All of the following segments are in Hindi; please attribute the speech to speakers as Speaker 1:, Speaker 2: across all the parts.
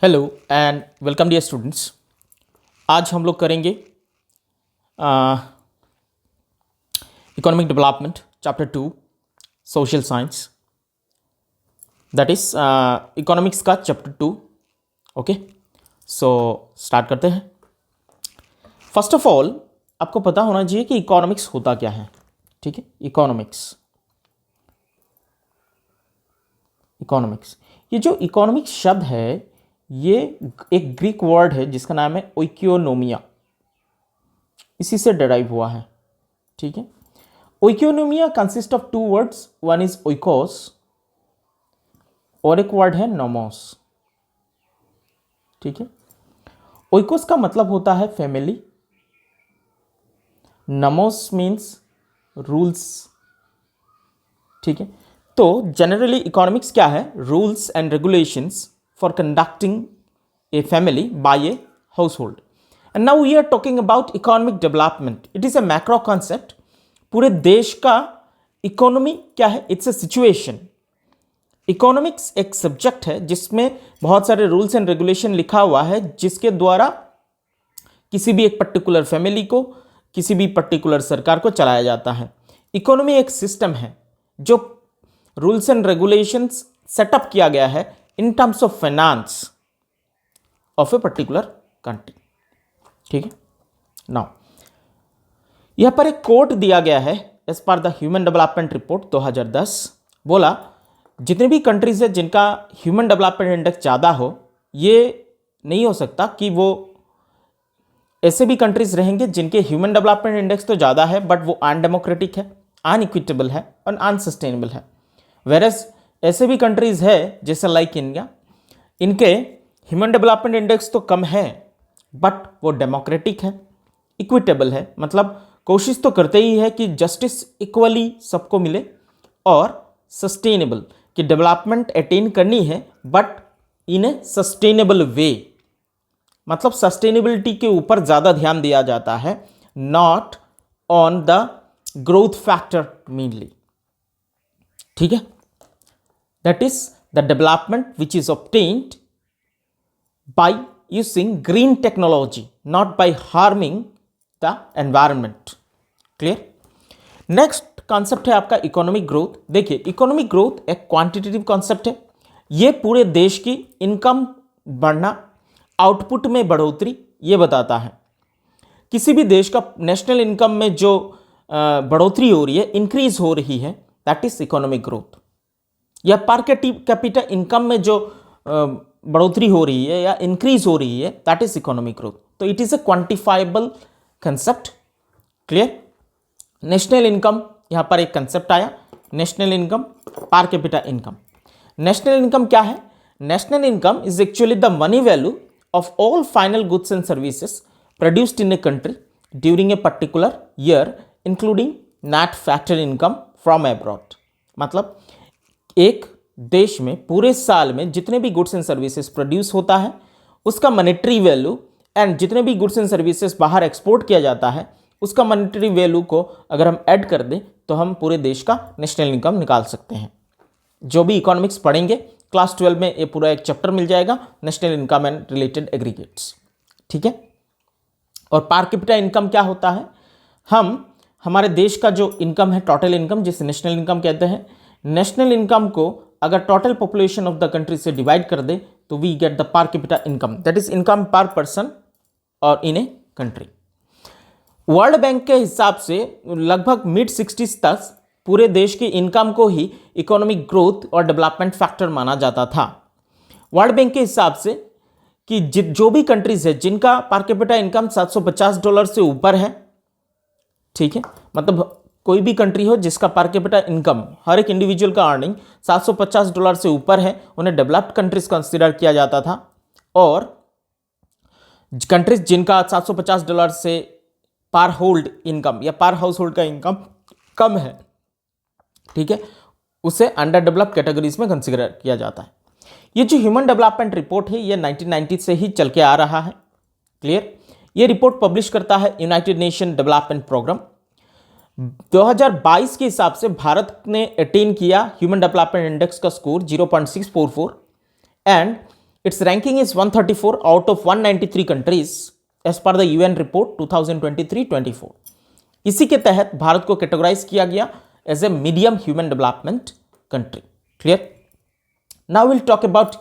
Speaker 1: Hello and welcome dear students. आज हम लोग करेंगे economic development chapter 2 social science, that is economics का चैप्टर 2। ओके, सो स्टार्ट करते हैं। फर्स्ट ऑफ ऑल आपको पता होना चाहिए कि इकोनॉमिक्स होता क्या है। ठीक है, इकोनॉमिक्स ये जो इकोनॉमिक्स शब्द है ये एक ग्रीक वर्ड है जिसका नाम है ओइकोनोमिया, इसी से डिराइव हुआ है। ठीक है, ओइकोनोमिया consist of two words, one is ओइकोस और एक वर्ड है नोमोस। ठीक है, ओइकोस का मतलब होता है फैमिली, नमोस मीन्स रूल्स। ठीक है, तो जनरली इकोनॉमिक्स क्या है? Rules and regulations for conducting a family by a household. And now we are talking about economic development. It is a macro concept. पूरे देश का इकोनॉमी क्या है? It's a situation. इकोनॉमिक्स एक सब्जेक्ट है जिसमें बहुत सारे रूल्स एंड रेगुलेशन लिखा हुआ है, जिसके द्वारा किसी भी एक पर्टिकुलर फैमिली को, किसी भी पर्टिकुलर सरकार को चलाया जाता है। इकोनॉमी एक सिस्टम है जो रूल्स एंड रेगुलेशंस सेटअप किया गया है in terms of finance of a particular country. ठीक है, नाउ यहां पर एक कोट दिया गया है as per the human development report 2010। बोला जितने भी कंट्रीज है जिनका ह्यूमन डेवलपमेंट इंडेक्स ज़्यादा हो, ये नहीं हो सकता कि वो ऐसे भी कंट्रीज रहेंगे जिनके ह्यूमन डेवलपमेंट इंडेक्स तो ज़्यादा है बट वो अनडेमोक्रेटिक है, अनइक्विटेबल है और अनसस्टेनेबल है। वेरएज ऐसे भी कंट्रीज है जैसे लाइक इंडिया, इनके ह्यूमन डेवलपमेंट इंडेक्स तो कम है बट वो डेमोक्रेटिक है, इक्विटेबल है, मतलब कोशिश तो करते ही है कि जस्टिस इक्वली सबको मिले, और सस्टेनेबल कि डेवलपमेंट अटेन करनी है बट इन ए सस्टेनेबल वे, मतलब सस्टेनेबिलिटी के ऊपर ज़्यादा ध्यान दिया जाता है, not on the growth factor mainly. ठीक है, that is the development which is obtained by using green technology, not by harming the environment. Clear? Next concept है आपका इकोनॉमिक ग्रोथ। देखिए, इकोनॉमिक ग्रोथ एक क्वांटिटेटिव कॉन्सेप्ट है। ये पूरे देश की इनकम बढ़ना, आउटपुट में बढ़ोतरी ये बताता है। किसी भी देश का नेशनल इनकम में जो बढ़ोतरी हो रही है, इंक्रीज हो रही है, दैट इज इकोनॉमिक ग्रोथ। या पर कैपिटा इनकम में जो बढ़ोतरी हो रही है या इंक्रीज हो रही है, दैट इज इकोनॉमिक ग्रोथ। तो it is a quantifiable concept. Clear? National income, यहां पर एक कंसेप्ट आया, नेशनल इनकम, पर कैपिटा इनकम। नेशनल इनकम क्या है? National income is actually the money value of all final goods and services produced in a country during a particular year, including net factor income from abroad. मतलब एक देश में पूरे साल में जितने भी गुड्स एंड सर्विसेज प्रोड्यूस होता है, उसका मॉनेटरी वैल्यू, एंड जितने भी गुड्स एंड सर्विसेज बाहर एक्सपोर्ट किया जाता है, उसका मॉनेटरी वैल्यू को अगर हम ऐड कर दें तो हम पूरे देश का नेशनल इनकम निकाल सकते हैं। जो भी इकोनॉमिक्स पढ़ेंगे क्लास 12 में ये पूरा एक चैप्टर मिल जाएगा, national income and related aggregates. ठीक है, और पर कैपिटा इनकम क्या होता है? हमारे देश का जो इनकम है, टोटल इनकम, जिसे नेशनल इनकम कहते हैं, नेशनल इनकम को अगर total population of the country से डिवाइड कर दे तो we get the per capita income, that is income per person और in a country. World bank के हिसाब से लगभग मिड 60s तक पूरे देश की इनकम को ही इकोनॉमिक ग्रोथ और डेवलपमेंट फैक्टर माना जाता था। वर्ल्ड बैंक के हिसाब से कि जो भी कंट्रीज है जिनका पर कैपिटा इनकम $750 से ऊपर है, ठीक है, मतलब कोई भी कंट्री हो जिसका पर कैपिटा इनकम, हर एक इंडिविजुअल का अर्निंग $750 से ऊपर है, उन्हें डेवलप्ड कंट्रीज कंसिडर किया जाता था। और कंट्रीज जिनका $750 से पर होल्ड इनकम या पर हाउस होल्ड का इनकम कम है, ठीक है, उसे अंडर डेवलप्ड कैटेगरीज में कंसिडर किया जाता है। ये जो ह्यूमन डेवलपमेंट रिपोर्ट है ये 1990 से ही चल के आ रहा है। क्लियर? ये रिपोर्ट पब्लिश करता है यूनाइटेड नेशन डेवलपमेंट प्रोग्राम। 2022 के हिसाब से भारत ने अटेन किया ह्यूमन डेवलपमेंट इंडेक्स का score 0.644 and Its ranking is 134 out of 193 countries as per the UN report 2023-24. इसी के तहत भारत को कैटेगराइज किया गया as a medium human development country. Clear. Now will talk about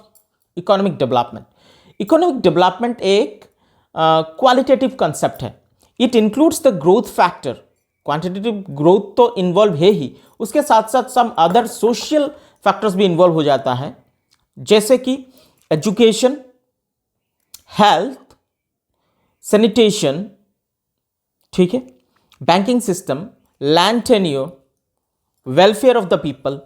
Speaker 1: economic development. Economic development एक क्वालिटेटिव कंसेप्ट है. It includes the growth factor. Quantitative growth तो इन्वॉल्व है ही, उसके साथ साथ सम अदर सोशल फैक्टर्स भी इन्वॉल्व हो जाता है, जैसे कि एजुकेशन, हेल्थ, सैनिटेशन, ठीक है, banking system, land tenure, welfare of the people,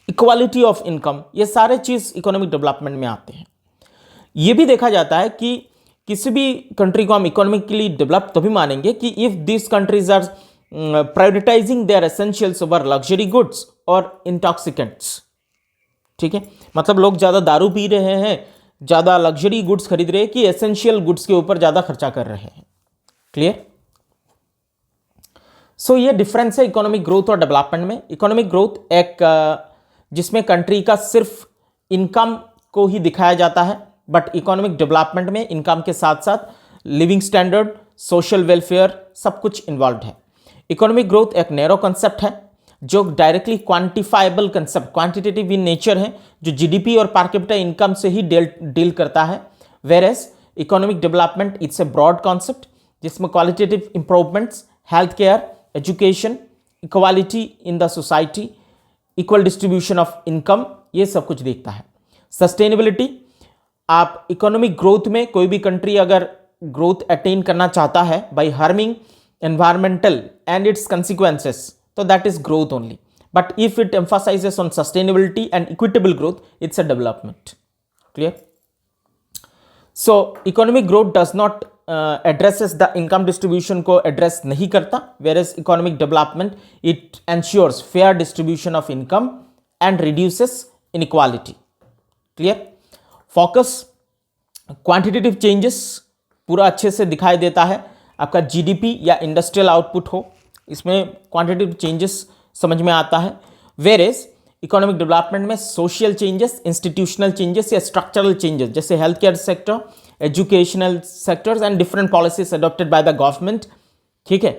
Speaker 1: equality of income, ये सारे चीज इकोनॉमिक डेवलपमेंट में आते हैं. ये भी देखा जाता है कि किसी भी कंट्री को हम इकोनॉमिकली डेवलप तभी मानेंगे कि if this countries are prioritising their essentials over luxury goods और इंटॉक्सिकेंट्स. ठीक है, मतलब लोग ज़्यादा दारू पी रहे हैं, ज़्यादा लग्जरी गुड्स खरीद रहे हैं कि एसेंशियल गुड्स के ऊपर ज़्यादा खर्चा कर रहे हैं. क्लियर. सो ये डिफरेंस है इकोनॉमिक ग्रोथ और डेवलपमेंट में. इकोनॉमिक ग्रोथ एक जिसमें कंट्री का सिर्फ इनकम को ही दिखाया जाता है, बट इकोनॉमिक डेवलपमेंट में इनकम के साथ साथ लिविंग स्टैंडर्ड, सोशल वेलफेयर सब कुछ इन्वॉल्व है. इकोनॉमिक ग्रोथ एक नैरो कंसेप्ट है जो directly quantifiable concept, quantitative in nature है, जो जीडीपी और पर कैपिटा इनकम से ही डील करता है. Whereas economic development it's a broad concept जिसमें qualitative improvements, health care, education, equality in the society, equal distribution of income, ये सब कुछ देखता है. सस्टेनेबिलिटी, आप इकोनॉमिक ग्रोथ में कोई भी कंट्री अगर ग्रोथ अटेन करना चाहता है by harming environmental and its consequences, so that is growth only. But if it emphasizes on sustainability and equitable growth, it's a development. Clear. So economic growth does not addresses the income distribution को address नहीं करता, whereas economic development it ensures fair distribution of income and reduces inequality. Clear. Focus quantitative changes पूरा अच्छे से दिखाई देता है. आपका जीडीपी या इंडस्ट्रियल आउटपुट हो, इसमें क्वांटिटेटिव चेंजेस समझ में आता है. वेरेज इकोनॉमिक डेवलपमेंट में सोशल चेंजेस, इंस्टीट्यूशनल चेंजेस या स्ट्रक्चरल चेंजेस जैसे health care sector, educational sectors and different policies adopted by the government, ठीक है,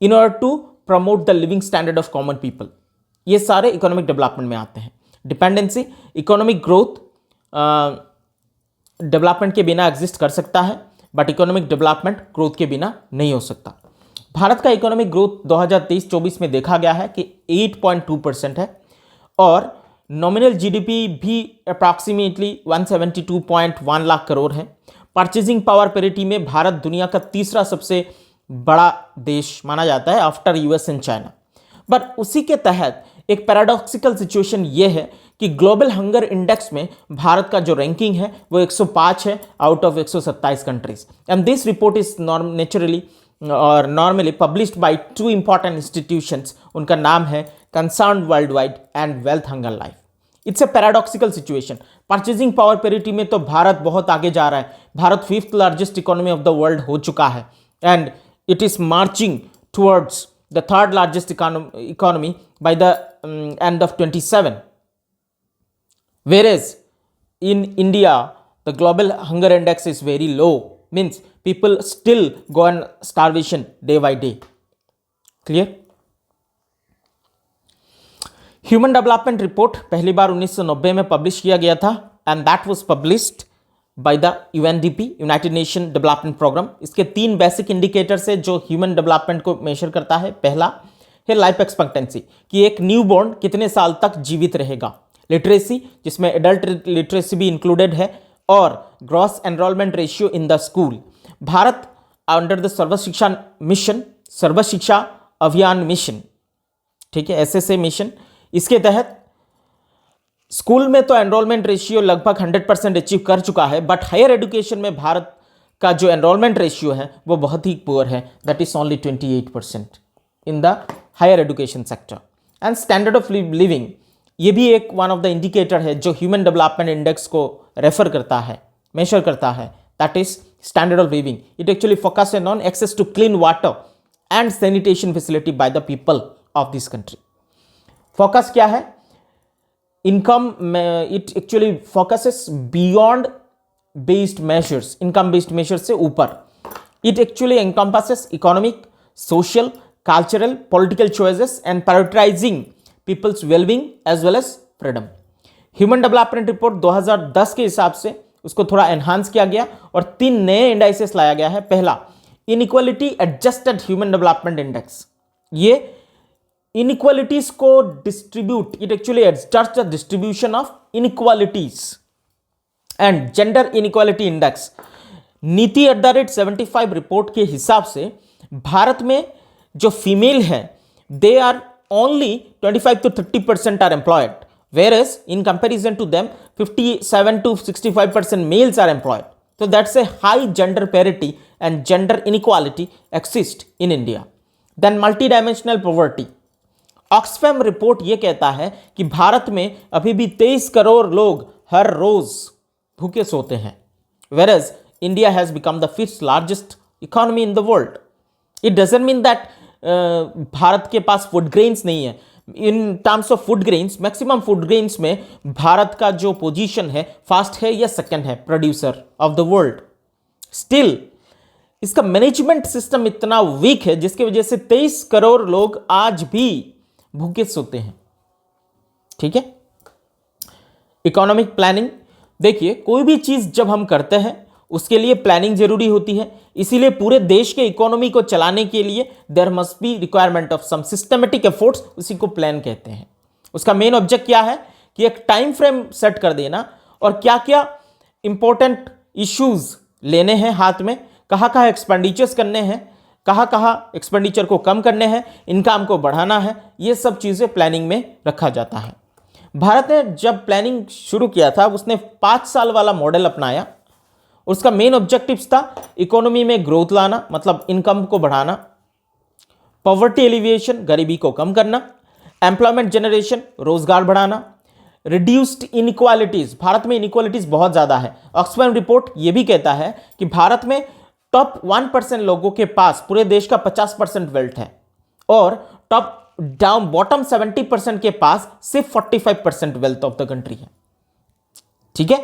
Speaker 1: in order to promote the living standard of common people, ये सारे इकोनॉमिक डेवलपमेंट में आते हैं. डिपेंडेंसी, इकोनॉमिक ग्रोथ डेवलपमेंट के बिना एग्जिस्ट कर सकता है, बट इकोनॉमिक डेवलपमेंट ग्रोथ के बिना नहीं हो सकता. भारत का इकोनॉमिक ग्रोथ 2023-24 में देखा गया है कि 8.2% है और नॉमिनल जीडीपी भी अप्रॉक्सीमेटली 172.1 लाख करोड़ है. परचेजिंग पावर पेरिटी में भारत दुनिया का तीसरा सबसे बड़ा देश माना जाता है after US and China. But उसी के तहत एक पैराडॉक्सिकल सिचुएशन ये है कि ग्लोबल हंगर इंडेक्स में भारत का जो रैंकिंग है वो 105 है out of 127 countries. And this report is normally published by two important institutions. उनका नाम है Concerned Worldwide and Wealth Hunger Life. It's a paradoxical situation. Purchasing power parity में तो भारत बहुत आगे जा रहा है. Bharat 5th largest economy of the world हो चुका है and it is marching towards the 3rd largest economy by the end of 27. Whereas in India the global hunger index is very low, means people still go on starvation day by day. Clear. Human development report पहली बार 1990 में पब्लिश किया गया था and that was published by the UNDP, United Nation Development Programme. इसके 3 बेसिक इंडिकेटर्स है जो ह्यूमन डेवलपमेंट को मेजर करता है. पहला है लाइफ एक्सपेक्टेंसी, कि एक न्यूबॉर्न कितने साल तक जीवित रहेगा. लिटरेसी, जिसमें एडल्ट लिटरेसी भी इंक्लूडेड है, और gross enrolment ratio in the school. Bharat under the Sarva Shiksha mission, सर्व शिक्षा अभियान मिशन, ठीक है, एसएसए मिशन, इसके तहत स्कूल में तो एनरोलमेंट रेशियो लगभग 100% अचीव कर चुका है, बट हायर एजुकेशन में भारत का जो एनरोलमेंट रेशियो है वो बहुत ही पुअर है, that is only 28% in the higher education sector. And standard of living, ये भी एक वन ऑफ द इंडिकेटर है जो ह्यूमन डेवलपमेंट इंडेक्स को रेफर करता है, मेजर करता है, that is standard of living. It actually focuses on access to clean water and sanitation facility by the people of this country. Focus क्या है? income, it actually focuses beyond based measures, income based measures से ऊपर. It actually encompasses economic, social, cultural, political choices and prioritizing people's well-being as well as freedom. Human development report 2010 के हिसाब से उसको थोड़ा एनहांस किया गया और 3 नए इंडाइसेस लाया गया है. पहला, inequality adjusted human development index. ये इनइक्वालिटीज को distribute, it actually adjust the distribution of inequalities. And gender inequality index, नीति @75 रिपोर्ट के हिसाब से भारत में जो फीमेल है they are only 25 to 30% are employed, whereas in comparison to them 57 to 65% males are employed. So that's a high gender parity and gender inequality exist in India. Then multidimensional poverty. Oxfam report ये कहता है कि भारत में अभी भी 23 करोड़ लोग हर रोज भूखे सोते हैं, whereas India has become the 5th largest economy in the world. It doesn't mean that Bharat के पास फूड ग्रेन्स नहीं है. In terms of food grains, maximum food grains में भारत का जो पोजीशन है, फर्स्ट है या सेकंड है producer of the world. Still इसका मैनेजमेंट सिस्टम इतना वीक है जिसकी वजह से 23 करोड़ लोग आज भी भूखे सोते हैं. ठीक है. इकोनॉमिक प्लानिंग, देखिए कोई भी चीज जब हम करते हैं उसके लिए प्लानिंग जरूरी होती है. इसीलिए पूरे देश के इकोनॉमी को चलाने के लिए there must be requirement of some systematic efforts, उसी को प्लान कहते हैं. उसका मेन ऑब्जेक्ट क्या है कि एक टाइम फ्रेम सेट कर देना और क्या क्या इंपॉर्टेंट इश्यूज लेने हैं हाथ में, कहाँ कहाँ एक्सपेंडिचर्स करने हैं, कहाँ कहाँ एक्सपेंडिचर को कम करने हैं, इनकम को बढ़ाना है, ये सब चीज़ें प्लानिंग में रखा जाता है. भारत ने जब प्लानिंग शुरू किया था उसने 5 साल वाला मॉडल अपनाया. उसका मेन ऑब्जेक्टिव्स था इकोनॉमी में ग्रोथ लाना, मतलब इनकम को बढ़ाना, पॉवर्टी एलिविएशन, गरीबी को कम करना, एम्प्लॉयमेंट जनरेशन, रोजगार बढ़ाना, रिड्यूस्ड इनइक्वालिटीज. भारत में इनइक्वालिटीज बहुत ज्यादा है. ऑक्सफैम रिपोर्ट यह भी कहता है कि भारत में टॉप 1% लोगों के पास पूरे देश का 50% वेल्थ है और टॉप डाउन बॉटम 70% के पास सिर्फ 45% वेल्थ ऑफ द कंट्री है. ठीक है.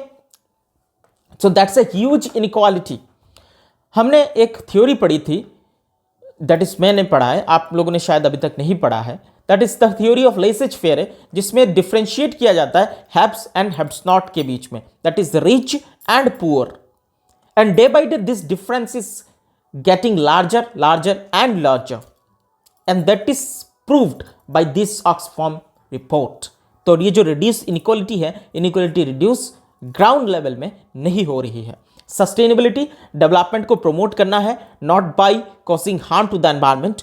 Speaker 1: So that's a huge inequality. हमने एक थ्योरी पढ़ी थी, दैट इज मैंने पढ़ा है, आप लोगों ने शायद अभी तक नहीं पढ़ा है. That is the theory of laces fair, जिसमें डिफ्रेंशिएट किया जाता है हैव्स एंड हैव्स नॉट के बीच में. That is rich and poor. And day by day this difference is getting larger larger and larger, and that is proved by this Oxfam report. तो ये जो रिड्यूस इनइक्वालिटी है, इनइक्वालिटी रिड्यूस ग्राउंड लेवल में नहीं हो रही है. सस्टेनेबिलिटी, डेवलपमेंट को प्रमोट करना है, not by causing harm to the environment,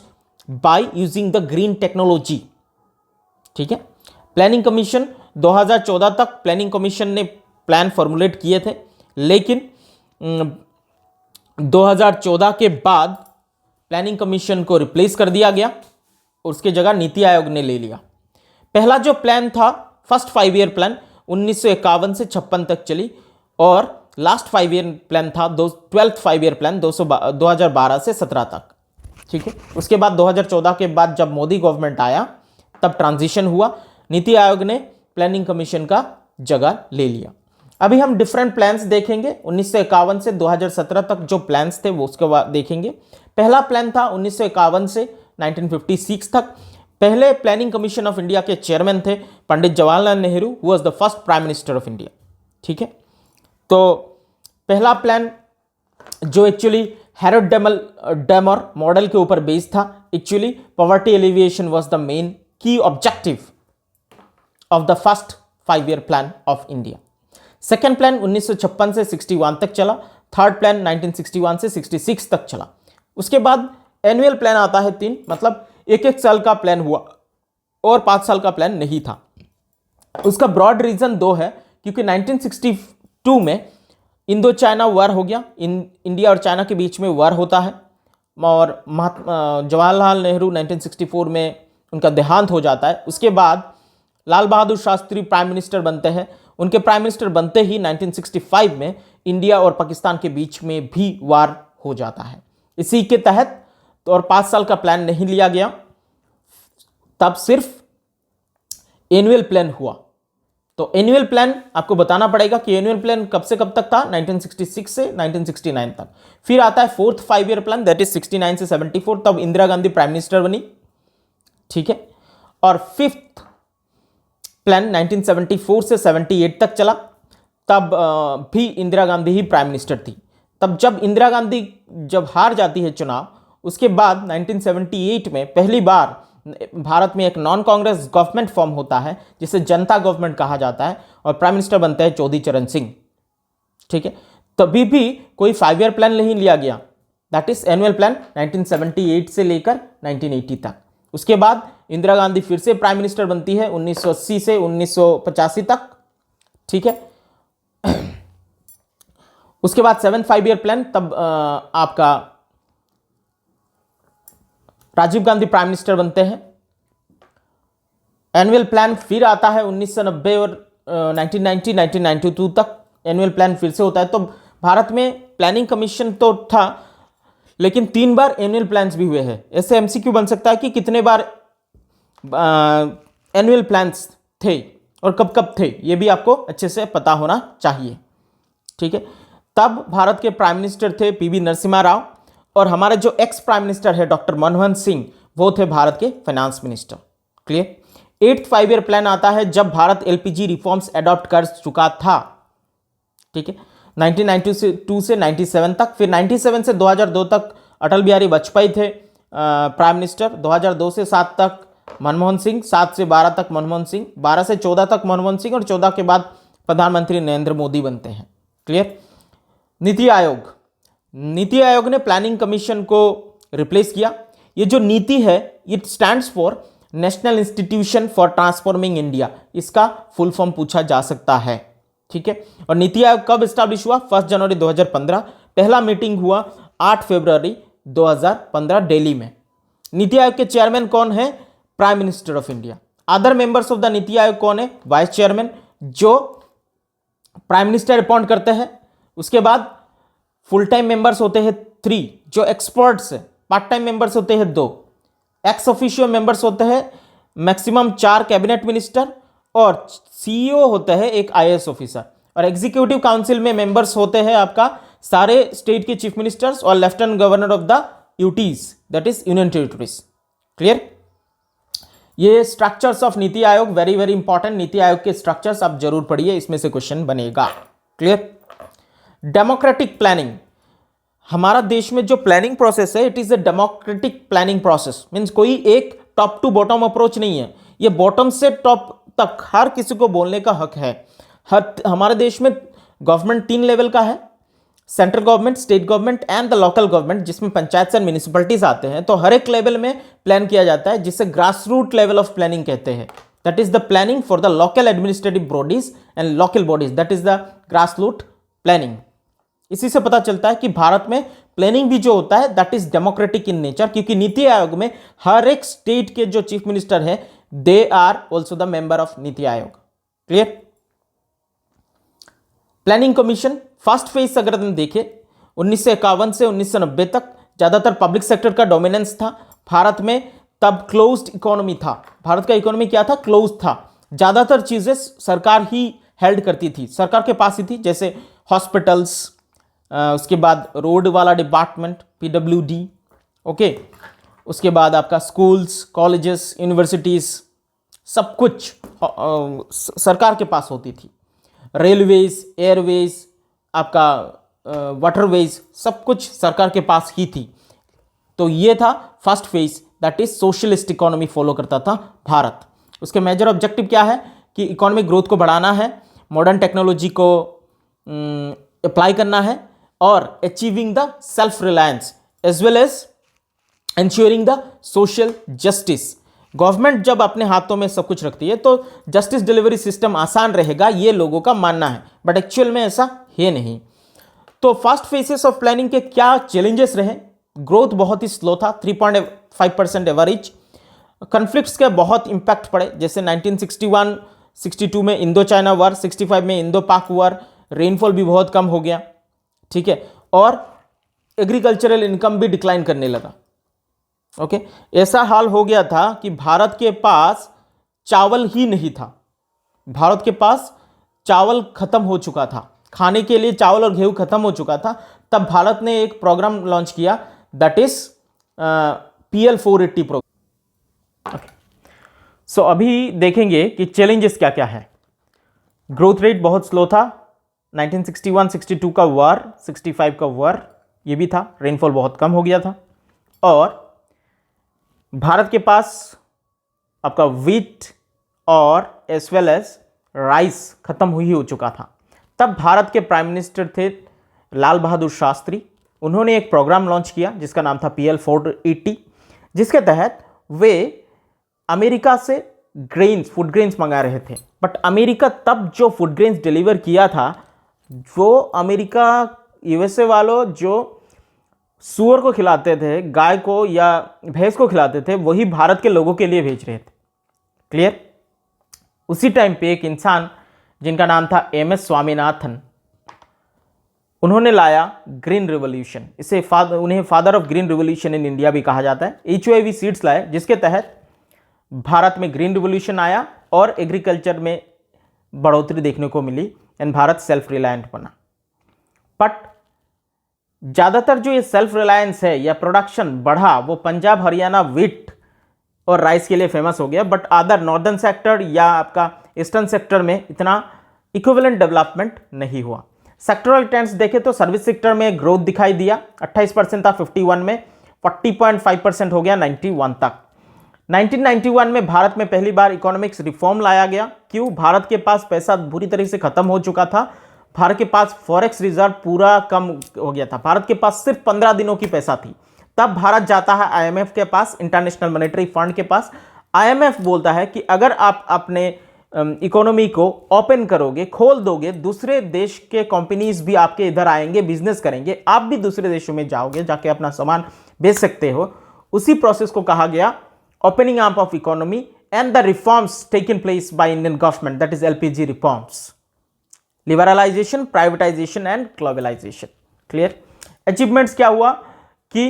Speaker 1: by using the green technology. ठीक है. प्लानिंग कमीशन 2014 तक प्लानिंग कमीशन ने प्लान फॉर्मुलेट किए थे, लेकिन 2014 के बाद प्लानिंग कमीशन को रिप्लेस कर दिया गया, उसके जगह नीति आयोग ने ले लिया. पहला जो प्लान था, फर्स्ट 5 ईयर प्लान 1951 से 56 तक चली, और लास्ट 5 ईयर प्लान था 12th 5 ईयर प्लान 2012 से 17 तक. ठीक है. उसके बाद 2014 के बाद जब मोदी गवर्नमेंट आया तब ट्रांजिशन हुआ, नीति आयोग ने प्लानिंग कमीशन का जगह ले लिया. अभी हम डिफरेंट प्लान्स देखेंगे. 1951 से 2017 तक जो प्लान्स थे वो उसके बाद देखेंगे. पहला प्लान था 1951 से 1956 तक. पहले प्लानिंग कमीशन ऑफ इंडिया के चेयरमैन थे Pandit Jawaharlal Nehru, who was the first prime minister of India. ठीक है. तो पहला प्लान जो एक्चुअली हैरोल्ड डेमर मॉडल के ऊपर बेस्ड था, actually poverty alleviation was the main key objective of the first 5 year plan of India. Second plan 1956 से 61 तक चला. थर्ड प्लान 1961 से 66 तक चला. उसके बाद एनुअल प्लान आता है 3, मतलब एक साल का प्लान हुआ और 5 साल का प्लान नहीं था. उसका ब्रॉड रीजन 2 है, क्योंकि 1962 में इंडो चाइना वार हो गया. इंडिया और चाइना के बीच में वार होता है और जवाहरलाल नेहरू 1964 में उनका देहांत हो जाता है. उसके बाद लाल बहादुर शास्त्री प्राइम मिनिस्टर बनते हैं. उनके प्राइम मिनिस्टर बनते ही 1965 में इंडिया और पाकिस्तान के बीच में भी वार हो जाता है. इसी के तहत तो और 5 साल का प्लान नहीं लिया गया, तब सिर्फ एनुअल प्लान हुआ. तो एनुअल प्लान आपको बताना पड़ेगा कि एनुअल प्लान कब से कब तक था, 1966 से 1969 तक। फिर आता है fourth 5 year plan, that is 69 से 74, तब इंदिरा गांधी प्राइम मिनिस्टर बनी, ठीक है। और फिफ्थ प्लान 1974 से 78 तक चला, तब भी इंदिरा गांधी ही प्राइम मिनिस्टर थी। तब जब इंदिरा गांधी जब हार जाती है चुनाव, उसके बाद 1978 में पहली बार भारत में एक नॉन कांग्रेस गवर्नमेंट फॉर्म होता है जिसे जनता गवर्नमेंट कहा जाता है, और प्राइम मिनिस्टर बनते हैं चौधरी चरण सिंह, ठीक है। तभी भी कोई 5 ईयर प्लान नहीं लिया गया, दैट इज एनुअल प्लान 1978 से लेकर 1980 तक। उसके बाद इंदिरा गांधी फिर से प्राइम मिनिस्टर बनती है 1980 से 1985 तक, ठीक है। उसके बाद 7 5 ईयर प्लान, तब आपका राजीव गांधी प्राइम मिनिस्टर बनते हैं। एनुअल प्लान फिर आता है 1990 और 1990 1992 तक एनुअल प्लान फिर से होता है। तो भारत में प्लानिंग कमीशन तो था, लेकिन 3 बार एनुअल प्लान्स भी हुए हैं। ऐसे एमसीक्यू बन सकता है कि कितने बार एनुअल प्लान्स थे और कब कब थे, ये भी आपको अच्छे से पता होना चाहिए, ठीक है। तब भारत के प्राइम मिनिस्टर थे पीवी नरसिम्हा राव, और हमारे जो एक्स प्राइम मिनिस्टर है डॉक्टर मनमोहन सिंह, वो थे भारत के finance minister, clear. 8th 5 year plan आता है जब भारत एलपीजी रिफॉर्म्स अडॉप्ट कर चुका था, ठीक है, 1992 से 97 तक। फिर 97 से 2002 तक अटल बिहारी वाजपेयी थे प्राइम मिनिस्टर, 2002 से 7 तक मनमोहन सिंह, 7 से 12 तक मनमोहन सिंह, 12 से 14 तक मनमोहन सिंह, और 14 के बाद प्रधानमंत्री नरेंद्र मोदी बनते हैं, क्लियर। नीति आयोग, नीति आयोग ने प्लानिंग कमीशन को रिप्लेस किया। ये जो नीति है, it stands for national institution for transforming India, इसका फुल फॉर्म पूछा जा सकता है, ठीक है। और नीति आयोग कब स्टैब्लिश हुआ? 1 जनवरी 2015। पहला मीटिंग हुआ 8 फरवरी 2015 दिल्ली में। नीति आयोग के चेयरमैन कौन है? Prime minister of India. Other members of the NITI Aayog कौन है? वाइस चेयरमैन, जो प्राइम मिनिस्टर अपॉइंट करते हैं। उसके बाद फुल टाइम मेंबर्स होते हैं 3, जो एक्सपर्ट्स है। पार्ट टाइम मेंबर्स होते हैं 2, एक्स ऑफिशियो मेंबर्स होते हैं मैक्सिमम 4 कैबिनेट मिनिस्टर, और सीईओ होता है एक आईएएस ऑफिसर। और एग्जीक्यूटिव काउंसिल में मेंबर्स होते हैं आपका सारे स्टेट के चीफ मिनिस्टर्स और lieutenant governor of the UTs, that is union territories, clear. ये स्ट्रक्चर्स ऑफ नीति आयोग very very important. NITI Aayog के स्ट्रक्चर्स आप जरूर पढ़िए, इसमें से क्वेश्चन बनेगा, क्लियर। डेमोक्रेटिक प्लानिंग, हमारा देश में जो प्लानिंग प्रोसेस है, it is a democratic planning process, means कोई एक टॉप टू बॉटम अप्रोच नहीं है, ये बॉटम से टॉप तक हर किसी को बोलने का हक है। हमारे देश में गवर्नमेंट 3 लेवल का है, central government, state government and the local government, जिसमें पंचायत एंड म्यूनिसिपैलिटीज आते हैं। तो हर एक लेवल में प्लान किया जाता है, जिसे grass root level of planning कहते हैं। That is the planning for the local administrative bodies and local bodies, that is the grass root planning. इसी से पता चलता है कि भारत में प्लानिंग भी जो होता है that is democratic in nature, क्योंकि नीति आयोग में हर एक स्टेट के जो चीफ मिनिस्टर है, they are also the member of NITI Aayog, clear. Planning commission first phase अगर हम देखें 1951 से 1990 तक ज्यादातर पब्लिक सेक्टर का डोमिनेंस था भारत में। तब क्लोज्ड इकोनॉमी था, भारत का इकोनॉमी क्या था? क्लोज था। ज्यादातर चीजें सरकार ही हेल्ड करती थी, सरकार के पास ही थी, जैसे हॉस्पिटल्स, उसके बाद रोड वाला डिपार्टमेंट पीडब्ल्यूडी, ओके, उसके बाद आपका स्कूल्स, कॉलेजेस, यूनिवर्सिटीज, सब कुछ सरकार के पास होती थी। रेलवेज, एयरवेज, आपका वाटरवेज, सब कुछ सरकार के पास ही थी। तो ये था first phase, that is socialist economy follow करता था भारत। उसके मेजर ऑब्जेक्टिव क्या है? कि इकोनॉमिक ग्रोथ को बढ़ाना है, मॉडर्न टेक्नोलॉजी को अप्लाई करना है, और achieving the self reliance as well as ensuring the social justice. Government जब अपने हाथों में सब कुछ रखती है तो जस्टिस डिलीवरी सिस्टम आसान रहेगा, ये लोगों का मानना है, बट एक्चुअल में ऐसा है नहीं। तो फर्स्ट फेजेस ऑफ प्लानिंग के क्या चैलेंजेस रहे? ग्रोथ बहुत ही स्लो था, 3.5% एवरेज। कन्फ्लिक्ट्स के बहुत इंपैक्ट पड़े, जैसे 1961-62 में इंडो चाइना वार, 65 में इंडो पाक वार, रेनफॉल भी बहुत कम हो गया, ठीक है, और एग्रीकल्चरल इनकम भी डिक्लाइन करने लगा, ओके। ऐसा हाल हो गया था कि भारत के पास चावल ही नहीं था, भारत के पास चावल खत्म हो चुका था, खाने के लिए चावल और गेहूं खत्म हो चुका था, तब भारत ने एक प्रोग्राम लॉन्च किया, दैट इज PL 480 प्रोग्राम। सो अभी देखेंगे कि चैलेंजेस क्या क्या है। ग्रोथ रेट बहुत स्लो था, 1961-62 का वार, 65 का वार ये भी था, रेनफॉल बहुत कम हो गया था, और भारत के पास आपका वीट और एज वेल एज राइस खत्म ही हो चुका था। तब भारत के प्राइम मिनिस्टर थे लाल बहादुर शास्त्री। उन्होंने एक प्रोग्राम लॉन्च किया जिसका नाम था PL 480, जिसके तहत वे अमेरिका से ग्रेन्स, फूड ग्रेन्स मंगा रहे थे। बट अमेरिका तब जो फूड ग्रेन्स डिलीवर किया था, जो अमेरिका USA वालों जो सूअर को खिलाते थे, गाय को या भैंस को खिलाते थे, वही भारत के लोगों के लिए भेज रहे थे। क्लियर? उसी टाइम पे एक इंसान जिनका नाम था MS स्वामीनाथन, उन्होंने लाया ग्रीन रिवॉल्यूशन। इसे उन्हें father of green revolution in India भी कहा जाता है। HYV सीड्स लाए, जिसके तहत भारत में ग्रीन रिवॉल्यूशन आया और एग्रीकल्चर में बढ़ोतरी देखने को मिली एंड भारत सेल्फ रिलायंट बना। बट ज़्यादातर जो ये सेल्फ रिलायंस है या प्रोडक्शन बढ़ा, वो पंजाब हरियाणा वीट और राइस के लिए फेमस हो गया। बट अदर नॉर्दर्न सेक्टर या आपका ईस्टर्न सेक्टर में इतना इक्विवेलेंट डेवलपमेंट नहीं हुआ। सेक्टरल ट्रेंड्स देखें तो सर्विस सेक्टर में ग्रोथ दिखाई दिया, 28% था 51 में, 40.5% हो गया 91 तक। 1991 में भारत में पहली बार इकोनॉमिक्स रिफॉर्म लाया गया। क्यों? भारत के पास पैसा बुरी तरह से खत्म हो चुका था, भारत के पास फॉरेक्स रिजर्व पूरा कम हो गया था, भारत के पास सिर्फ 15 दिनों की पैसा थी। तब भारत जाता है IMF के पास, इंटरनेशनल मॉनेटरी फंड के पास। IMF बोलता है कि अगर आप अपने इकोनॉमी को ओपन करोगे, खोल दोगे, दूसरे देश के कंपनीज भी आपके इधर आएंगे, बिजनेस करेंगे, आप भी दूसरे देशों में जाओगे, जाके अपना सामान बेच सकते हो। उसी प्रोसेस को कहा गया opening up of economy and the reforms taken place by Indian government, that is LPG reforms, liberalisation, privatisation and globalisation. Clear? Achievements क्या हुआ कि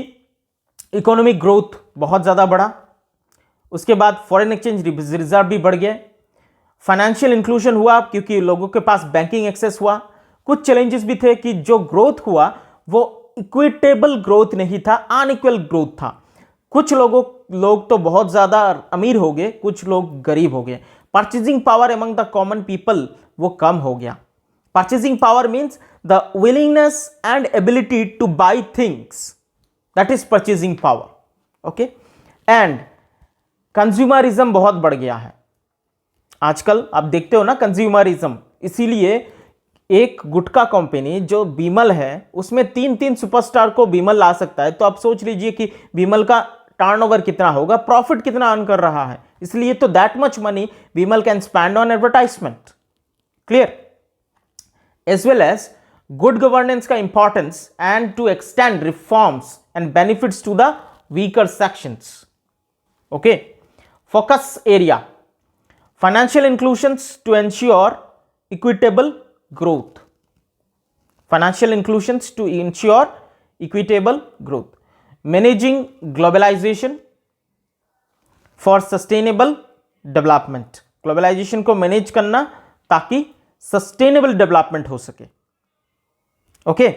Speaker 1: इकोनॉमिक ग्रोथ बहुत ज़्यादा बढ़ा, उसके बाद फॉरेन एक्सचेंज रिजर्व भी बढ़ गए, फाइनेंशियल इंक्लूजन हुआ क्योंकि लोगों के पास बैंकिंग एक्सेस हुआ। कुछ चैलेंजेस भी थे कि जो ग्रोथ हुआ वो इक्विटेबल ग्रोथ नहीं था, अनइक्वल ग्रोथ था। कुछ लोग तो बहुत ज़्यादा अमीर हो गए, कुछ लोग गरीब हो गए। Purchasing power among the common people वो कम हो गया। Purchasing power means the willingness and ability two by things, that is purchasing power. Okay? And consumerism बहुत बढ़ गया है आजकल, आप देखते हो ना कंज्यूमरिज्म। इसीलिए एक गुटखा कंपनी जो बीमल है, उसमें 3 सुपरस्टार को बीमल ला सकता है। तो आप सोच लीजिए कि बीमल का टर्नओवर कितना होगा, प्रॉफिट कितना अर्न कर रहा है। इसलिए तो that much money Bimal can spend on advertisement. Clear? As well as good governance का importance and to extend reforms and benefits to the weaker sections. Okay? Focus area, financial inclusions to ensure equitable growth, financial inclusions to ensure equitable growth, managing globalization for sustainable development, globalization को मैनेज करना ताकि सस्टेनेबल डेवलपमेंट हो सके। ओके?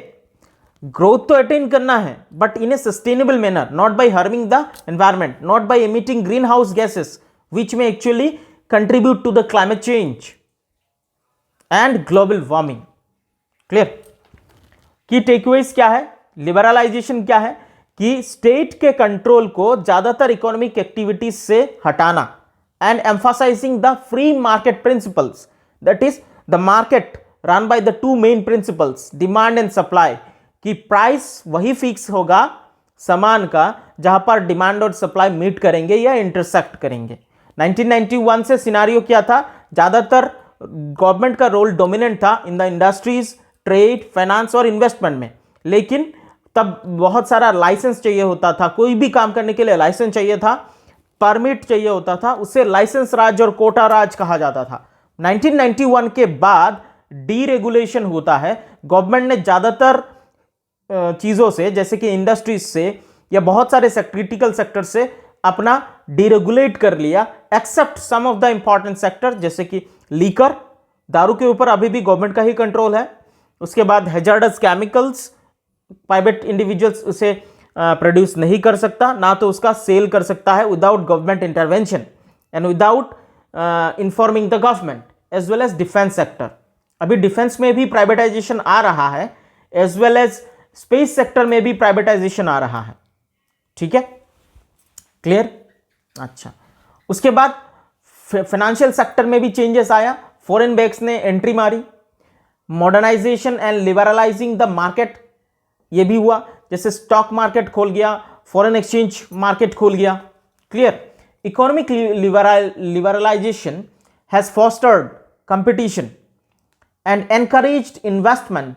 Speaker 1: ग्रोथ तो अटेन करना है but in a sustainable manner, not by harming the environment, not by emitting green house gases which में actually contribute to the climate change and global warming. Clear? की टेकअवेज क्या है? लिबरलाइजेशन क्या है कि स्टेट के कंट्रोल को ज्यादातर इकोनॉमिक एक्टिविटीज से हटाना and emphasising the free market principles, that is the market run by the 2 main principles, demand and supply, कि प्राइस वही फिक्स होगा सामान का जहां पर डिमांड और सप्लाई मीट करेंगे या इंटरसेक्ट करेंगे। 1991 से सिनारियो क्या था? ज्यादातर गवर्नमेंट का रोल डोमिनेंट था in the industries, trade, finance और इन्वेस्टमेंट में। लेकिन तब बहुत सारा लाइसेंस चाहिए होता था, कोई भी काम करने के लिए लाइसेंस चाहिए था, परमिट चाहिए होता था, उसे लाइसेंस राज और कोटा राज कहा जाता था। 1991 के बाद डीरेगुलेशन होता है। गवर्नमेंट ने ज्यादातर चीजों से, जैसे कि इंडस्ट्रीज से या बहुत सारे क्रिटिकल सेक्टर से अपना डीरेगुलेट कर लिया except some of the important sector, जैसे कि लीकर, दारू के ऊपर अभी भी गवर्नमेंट का ही कंट्रोल है। उसके बाद हैजार्डस केमिकल्स, प्राइवेट इंडिविजुअल्स उसे प्रोड्यूस नहीं कर सकता, ना तो उसका सेल कर सकता है without government intervention and without informing the government, as well as defence sector. अभी डिफेंस में भी प्राइवेटाइजेशन आ रहा है, as well as space sector में भी प्राइवेटाइजेशन आ रहा है। ठीक है, क्लियर? अच्छा, उसके बाद फाइनेंशियल सेक्टर में भी चेंजेस आया, फॉरेन बैंक्स ने एंट्री मारी, modernisation and liberalising the market, ये भी हुआ, जैसे स्टॉक मार्केट खोल गया, फॉरेन एक्सचेंज मार्केट खोल गया। Clear? Economic liberalisation has fostered competition and encouraged investment,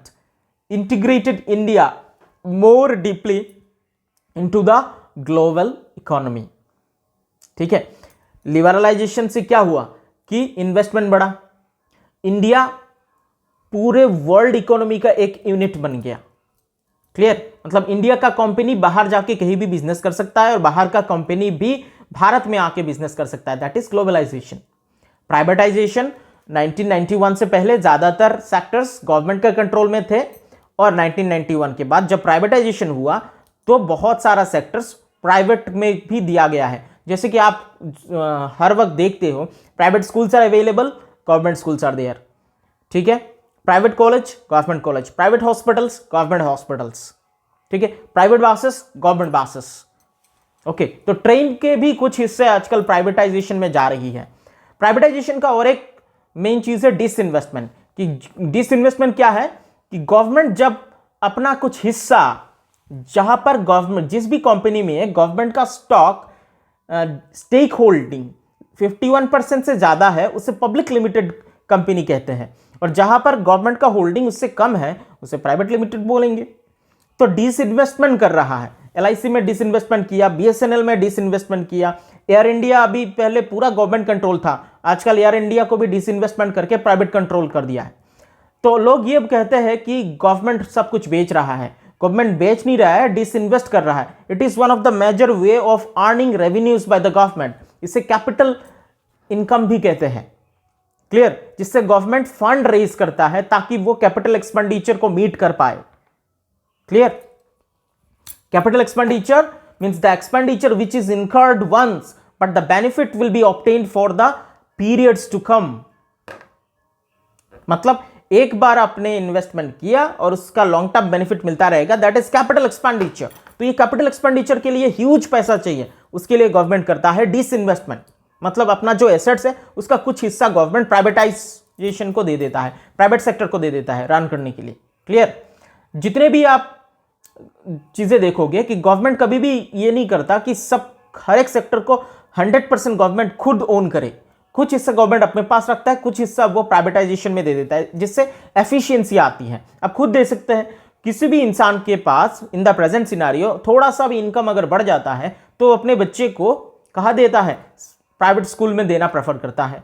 Speaker 1: integrated India more deeply into the global economy. ठीक है, लिबरलाइजेशन से क्या हुआ कि इन्वेस्टमेंट बढ़ा, इंडिया पूरे वर्ल्ड इकोनॉमी का एक यूनिट बन गया। क्लियर? मतलब इंडिया का कंपनी बाहर जाके कहीं भी बिजनेस कर सकता है और बाहर का कंपनी भी भारत में आके बिजनेस कर सकता है, दैट इज ग्लोबलाइजेशन। प्राइवेटाइजेशन 1991 से पहले ज्यादातर सेक्टर्स गवर्नमेंट के कंट्रोल में थे, और 1991 के बाद जब प्राइवेटाइजेशन हुआ तो बहुत सारा सेक्टर्स प्राइवेट में भी दिया गया है। जैसे कि आप हर वक्त देखते हो, private schools are available, government schools are there. ठीक है, private college, government college, private hospitals, government hospitals. ठीक है, private buses, government buses. Okay, तो ट्रेन के भी कुछ हिस्से आजकल प्राइवेटाइजेशन में जा रही है। प्राइवेटाइजेशन का और एक मेन चीज है डिसइन्वेस्टमेंट। कि डिसइन्वेस्टमेंट क्या है कि गवर्नमेंट जब अपना कुछ हिस्सा, जहां पर गवर्नमेंट जिस भी कंपनी में है गवर्नमेंट का स्टॉक स्टेक होल्डिंग 51% से ज्यादा है, उसे पब्लिक लिमिटेड कंपनी कहते हैं, और जहां पर गवर्नमेंट का होल्डिंग उससे कम है उसे प्राइवेट लिमिटेड बोलेंगे। तो डिसइन्वेस्टमेंट कर रहा है, एलआईसी में डिसइन्वेस्टमेंट किया, बीएसएनएल में डिसइन्वेस्टमेंट किया, एयर इंडिया अभी पहले पूरा गवर्नमेंट कंट्रोल था, आजकल एयर इंडिया को भी डिसइन्वेस्टमेंट करके प्राइवेट कंट्रोल कर दिया है। तो लोग ये कहते हैं कि गवर्नमेंट सब कुछ बेच रहा है, गवर्नमेंट बेच नहीं रहा है, डिसइन्वेस्ट कर रहा है। It is one of the major way of earning revenues by the government. इसे कैपिटल इनकम भी कहते हैं। क्लियर? जिससे गवर्नमेंट फंड रेज करता है ताकि वो कैपिटल एक्सपेंडिचर को मीट कर पाए। Clear? Capital expenditure means the expenditure which is incurred once but the benefit will be obtained for the periods to come. मतलब एक बार आपने इन्वेस्टमेंट किया और उसका लॉन्ग टर्म बेनिफिट मिलता रहेगा, दैट इज कैपिटल एक्सपेंडिचर। तो ये कैपिटल एक्सपेंडिचर के लिए ह्यूज पैसा चाहिए, उसके लिए गवर्नमेंट करता है डिसइन्वेस्टमेंट। मतलब अपना जो एसेट्स है उसका कुछ हिस्सा गवर्नमेंट प्राइवेटाइजेशन को दे देता है, प्राइवेट सेक्टर को दे देता है रन करने के लिए। क्लियर? जितने भी आप चीजें देखोगे कि गवर्नमेंट कभी भी ये नहीं करता कि सब हर एक सेक्टर को 100% गवर्नमेंट खुद ओन करे। कुछ हिस्सा गवर्नमेंट अपने पास रखता है, कुछ हिस्सा वो प्राइवेटाइजेशन में दे देता है, जिससे एफिशिएंसी आती है। आप खुद देख सकते हैं किसी भी इंसान के पास इन द प्रेजेंट सिनारियो थोड़ा सा भी इनकम अगर बढ़ जाता है तो अपने बच्चे को कहाँ देता है? प्राइवेट स्कूल में देना प्रेफर करता है।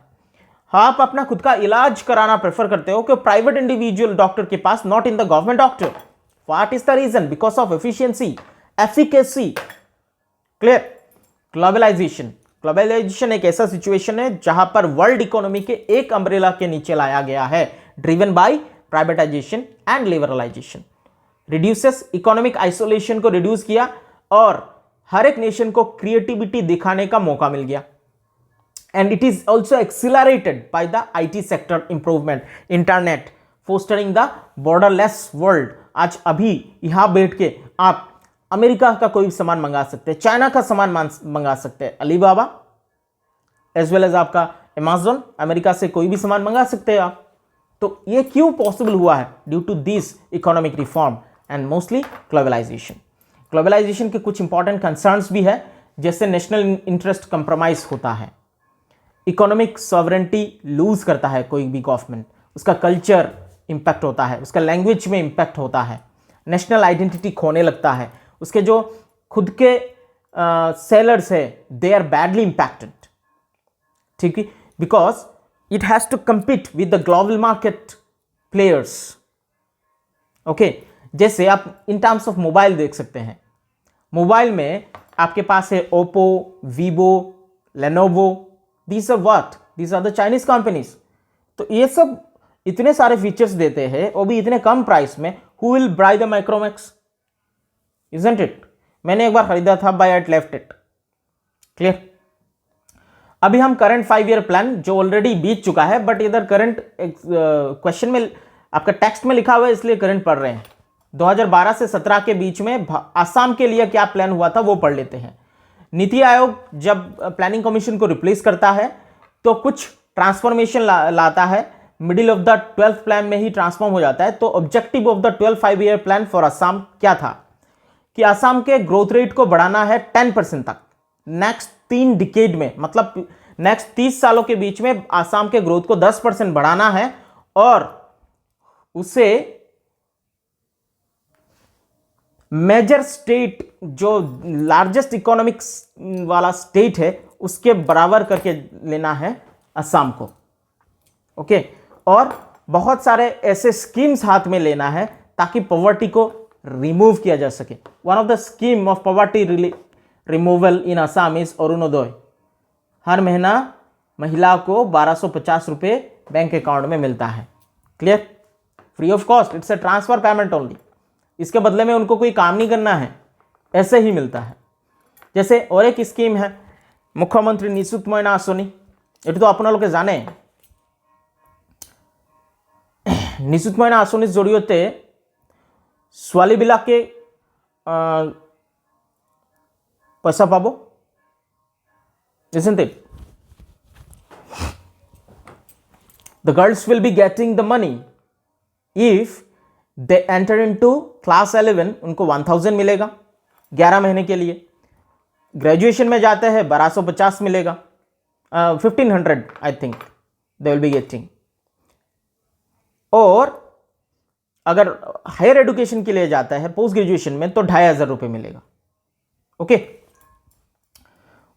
Speaker 1: आप अपना खुद का इलाज कराना प्रेफर करते हो कि प्राइवेट इंडिविजुअल डॉक्टर के पास, not in the government doctor. What is the reason? Because of efficiency, efficacy. Clear? Globalisation. Globalisation एक ऐसा सिचुएशन है जहां पर वर्ल्ड इकोनॉमी के एक अम्ब्रेला के नीचे लाया गया है, driven by privatisation and liberalisation. Reduces economic isolation को रिड्यूस किया और हर एक नेशन को क्रिएटिविटी दिखाने का मौका मिल गया। And it is also accelerated by the IT sector improvement, internet, fostering the borderless world. आज अभी यहां बैठ के आप अमेरिका का कोई भी सामान मंगा सकते हैं, चाइना का सामान मंगा सकते हैं, अलीबाबा एज वेल एज आपका अमेज़न, अमेरिका से कोई भी सामान मंगा सकते हैं आप। तो ये क्यों पॉसिबल हुआ है? Due to this economic reform and mostly globalisation. Globalisation के कुछ इंपॉर्टेंट कंसर्न्स भी है, जैसे नेशनल इंटरेस्ट कंप्रोमाइज होता है, इकोनॉमिक सॉवरेंटी लूज करता है कोई भी गवर्नमेंट, उसका कल्चर इंपैक्ट होता है, उसका लैंग्वेज में इंपैक्ट होता है, नेशनल आइडेंटिटी खोने लगता है, उसके जो खुद के सेलर्स है दे आर बैडली इंपैक्टेड। ठीक है, because it has to compete with the global market players. Okay, जैसे आप इन टर्म्स ऑफ मोबाइल देख सकते हैं, मोबाइल में आपके पास है Oppo, Vivo, Lenovo, these are what, these are the Chinese companies. तो ये सब इतने सारे फीचर्स देते हैं वो भी इतने कम प्राइस में। Who will buy the Micromax, isn't it? मैंने एक बार खरीदा था, buy it, left it. Clear? अभी हम करंट 5 ईयर प्लान जो ऑलरेडी बीत चुका है, बट इधर करंट क्वेश्चन में आपका टेक्स्ट में लिखा हुआ है इसलिए करंट पढ़ रहे हैं। 2012 से 17 के बीच में आसाम के लिए क्या प्लान हुआ था वो पढ़ लेते हैं। नीति आयोग जब प्लानिंग कमीशन को रिप्लेस करता है तो कुछ ट्रांसफॉर्मेशन लाता है, middle of the 12th plan में ही ट्रांसफॉर्म हो जाता है। तो objective of the 12 5 year plan for Assam क्या था कि असम के ग्रोथ रेट को बढ़ाना है 10% तक नेक्स्ट 3 डिकेड में, मतलब नेक्स्ट 30 सालों के बीच में असम के ग्रोथ को 10% बढ़ाना है और उसे मेजर स्टेट जो लार्जेस्ट इकोनॉमिक्स वाला स्टेट है उसके बराबर करके लेना है असम को। ओके, और बहुत सारे ऐसे स्कीम्स हाथ में लेना है ताकि पॉवर्टी को रिमूव किया जा सके। One of the scheme of poverty removal in Assam is Arunodoi. हर महीना महिला को 1250 रुपये बैंक अकाउंट में मिलता है। Clear? Free of cost, it's a transfer payment only. इसके बदले में उनको कोई काम नहीं करना है, ऐसे ही मिलता है। जैसे और एक स्कीम है मुख्यमंत्री निशुत मयना आसनी, ये तो अपना लोग जाने। নিযুত মইনা আঁচনিৰ জৰিয়তে ছোৱালীবিলাকে পইচা পাব, isn't it? The girls will be getting the money if they enter into class 11, उनको 1000 मिलेगा 11 महीने के लिए। ग्रेजुएशन में जाते हैं 1250 मिलेगा, 1500 I think they will be getting. और अगर हायर एजुकेशन के लिए जाता है पोस्ट ग्रेजुएशन में तो 2500 रुपये मिलेगा। ओके,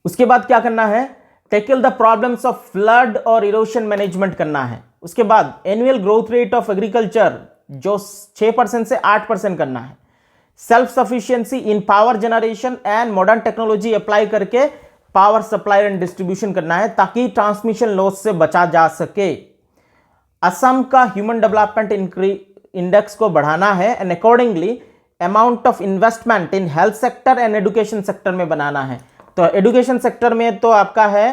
Speaker 1: उसके बाद क्या करना है, tackle the problems of flood और इरोशन मैनेजमेंट करना है। उसके बाद annual growth rate of agriculture जो 6% से 8% करना है। Self sufficiency in power generation and modern technology apply करके पावर सप्लाई एंड डिस्ट्रीब्यूशन करना है ताकि ट्रांसमिशन लॉस से बचा जा सके। असम का ह्यूमन डेवलपमेंट इंडेक्स को बढ़ाना है and accordingly amount of investment in health sector and education sector में बनाना है। तो एजुकेशन सेक्टर में तो आपका है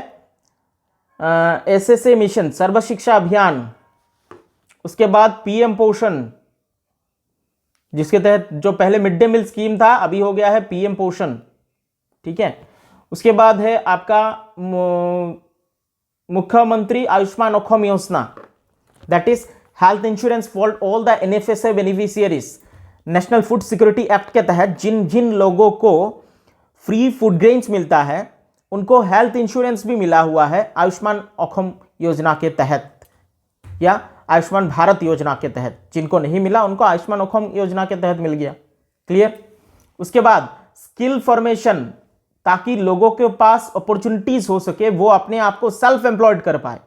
Speaker 1: एसएसए मिशन, सर्व शिक्षा अभियान। उसके बाद पीएम पोषण, जिसके तहत जो पहले मिड डे मील स्कीम था अभी हो गया है पीएम पोषण। ठीक है, उसके बाद है आपका मुख्यमंत्री आयुष्मान ओखम योजना, that is health insurance for all the NFSA beneficiaries. National food security act के तहत जिन जिन लोगों को फ्री फूड ग्रेन्स मिलता है उनको हेल्थ इंश्योरेंस भी मिला हुआ है आयुष्मान ओखम योजना के तहत या आयुष्मान भारत योजना के तहत। जिनको नहीं मिला उनको आयुष्मान ओखम योजना के तहत मिल गया। क्लियर? उसके बाद स्किल फॉर्मेशन, ताकि लोगों के पास अपॉर्चुनिटीज हो सके, वो अपने आप को सेल्फ एम्प्लॉयड कर पाए।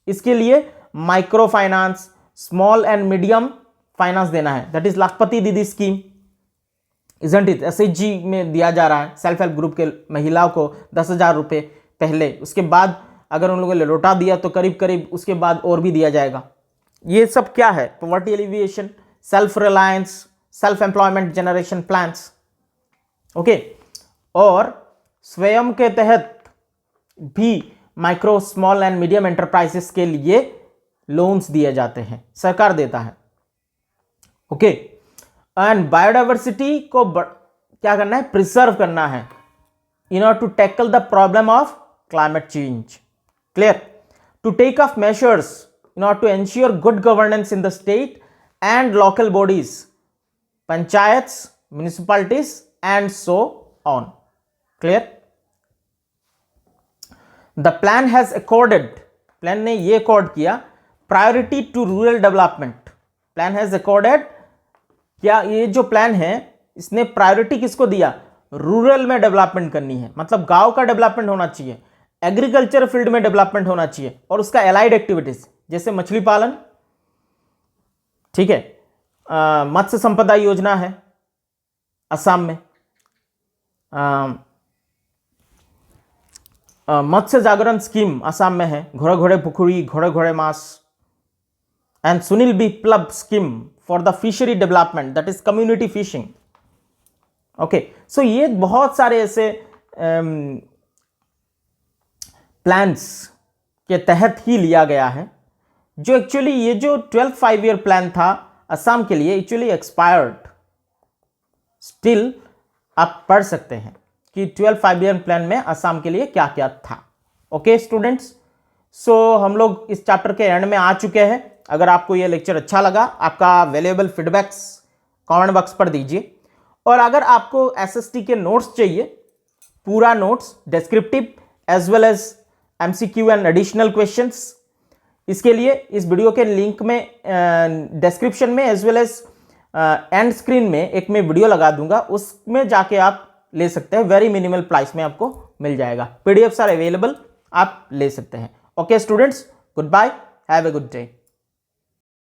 Speaker 1: इसके लिए micro finance, small and medium finance देना है, दैट इज लाखपति दीदी स्कीम, इजंट इट? एसएचजी में दिया जा रहा है सेल्फ हेल्प ग्रुप के महिलाओं को 10,000 रुपये पहले, उसके बाद अगर उन लोगों ने लौटा दिया तो करीब करीब उसके बाद और भी दिया जाएगा। ये सब क्या है? Poverty alleviation, self reliance, self employment generation plans. Okay, और स्वयं के तहत भी micro small and medium enterprises के लिए लोन्स दिए जाते हैं, सरकार देता है। ओके, एंड बायोडाइवर्सिटी को क्या करना है? प्रिजर्व करना है in order to tackle the problem of climate change. Clear? To take of measures in order to ensure good governance in the state and local bodies, panchayats, municipalities and so on. Clear? The plan has accorded, plan ने ये accord किया priority to rural development. Plan has accorded, क्या ये जो प्लान है इसने प्रायोरिटी किसको दिया? रूरल में डेवलपमेंट करनी है, मतलब गांव का डेवलपमेंट होना चाहिए, एग्रीकल्चर फील्ड में डेवलपमेंट होना चाहिए और उसका एलाइड एक्टिविटीज जैसे मछली पालन, ठीक है, मत्स्य संपदा योजना है असम में, मत्स्य जागरण स्कीम असम में है, घोड़े घोड़े पुखुरी, घोड़े घोड़े मास, and Sunil Biplab scheme for the fishery development, that is community fishing. Okay, so ये बहुत सारे ऐसे प्लान्स के तहत ही लिया गया है, जो एक्चुअली ये जो 12 5 ईयर प्लान था असम के लिए एक्चुअली एक्सपायर्ड। स्टिल आप पढ़ सकते हैं कि 12 5 ईयर प्लान में असम के लिए क्या क्या था। ओके स्टूडेंट्स, सो हम लोग इस चैप्टर के एंड में आ चुके हैं। अगर आपको ये लेक्चर अच्छा लगा, आपका वैल्यूएबल फीडबैक्स कमेंट बॉक्स पर दीजिए। और अगर आपको एसएसटी के नोट्स चाहिए, पूरा notes descriptive as well as MCQ and additional questions, इसके लिए इस वीडियो के लिंक में डिस्क्रिप्शन में as well as and screen में एक मैं वीडियो लगा दूंगा, उसमें जाके आप ले सकते हैं। वेरी मिनिमल प्राइस में आपको मिल जाएगा। पीडीएफ्स आर अवेलेबल, आप ले सकते हैं। Okay students, goodbye, have a good day.